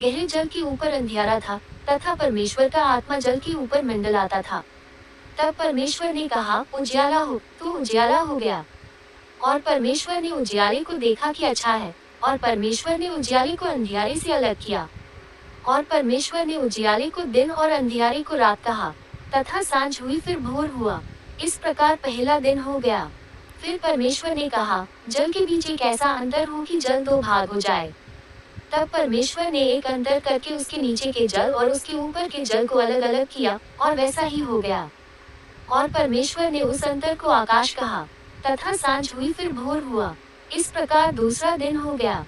गहरे जल के ऊपर अंधियारा था तथा परमेश्वर का आत्मा जल के ऊपर मंडलाता था। तब परमेश्वर ने कहा, उजियाला हो, तो उजियाला हो गया। और परमेश्वर ने उजियाले को देखा कि अच्छा है, और परमेश्वर ने उजियाले को अंधियारे से अलग किया। और परमेश्वर ने उजियाले को दिन और अंधियारे को रात कहा, तथा सांझ हुई फिर भोर हुआ। इस प्रकार पहला दिन हो गया। फिर परमेश्वर ने कहा, जल के बीच एक ऐसा अंतर हो कि जल दो भाग हो जाए। तब परमेश्वर ने एक अंतर करके उसके नीचे के जल और उसके ऊपर के जल को अलग अलग किया, और वैसा ही हो गया। और परमेश्वर ने उस अंतर को आकाश कहा, तथा सांझ हुई फिर भोर हुआ। इस प्रकार दूसरा दिन हो गया।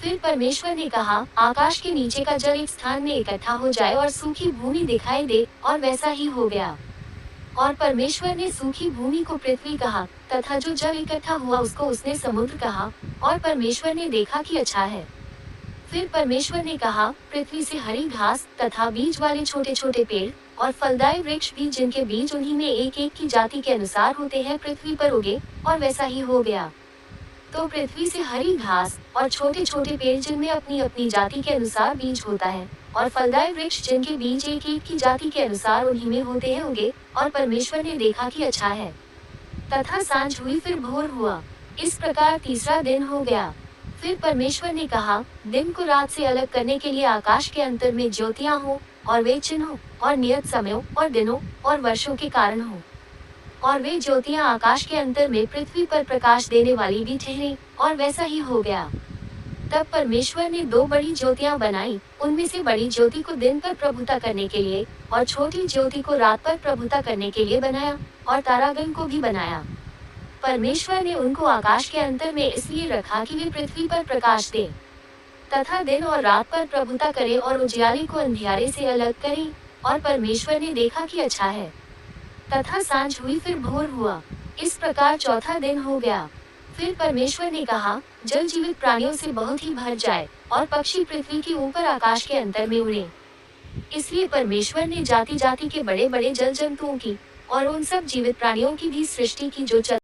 फिर परमेश्वर ने कहा, आकाश के नीचे का जल एक स्थान में इकट्ठा हो जाए और सूखी भूमि दिखाई दे, और वैसा ही हो गया। और परमेश्वर ने सूखी भूमि को पृथ्वी कहा, तथा जो जल इकट्ठा हुआ उसको उसने समुद्र कहा। और परमेश्वर ने देखा कि अच्छा है। फिर परमेश्वर ने कहा, पृथ्वी से हरी घास तथा बीज वाले छोटे छोटे पेड़ और फलदायी वृक्ष भी जिनके बीज उन्हीं में एक एक की जाति के अनुसार होते हैं पृथ्वी पर उगे, और वैसा ही हो गया। तो पृथ्वी से हरी घास और छोटे छोटे पेड़ जिनमें अपनी अपनी जाति के अनुसार बीज होता है, और फलदायी वृक्ष जिनके बीज एक एक की जाति के अनुसार उन्हीं में होते हैं उगे। और परमेश्वर ने देखा कि अच्छा है। तथा सांझ हुई फिर भोर हुआ। इस प्रकार तीसरा दिन हो गया। फिर परमेश्वर ने कहा, दिन को रात से अलग करने के लिए आकाश के अंतर में ज्योतियां हो, और वे चिन्हों और नियत समयों और दिनों और वर्षों के कारण हो। और वे ज्योतियां आकाश के अंतर में पृथ्वी पर प्रकाश देने वाली भी ठहरी, और वैसा ही हो गया। तब परमेश्वर ने दो बड़ी ज्योतियां बनाई, उनमें से बड़ी ज्योति को दिन पर प्रभुता करने के लिए, और छोटी ज्योति को रात पर प्रभुता करने के लिए बनाया, और तारागण को भी बनाया। परमेश्वर ने उनको आकाश के अंतर में इसलिए रखा कि वे पृथ्वी पर प्रकाश दें, तथा दिन और रात पर प्रभुता करे, और उजियाले को अंधियारे से अलग करे। और परमेश्वर ने देखा कि अच्छा है। तथा सांझ हुई फिर भोर हुआ। इस प्रकार चौथा दिन हो गया। फिर परमेश्वर ने कहा, जल जीवित प्राणियों से बहुत ही भर जाए, और पक्षी पृथ्वी के ऊपर आकाश के अंतर में उड़े। इसलिए परमेश्वर ने जाति जाति के बड़े बड़े जल जंतुओं की और उन सब जीवित प्राणियों की भी सृष्टि की जो चल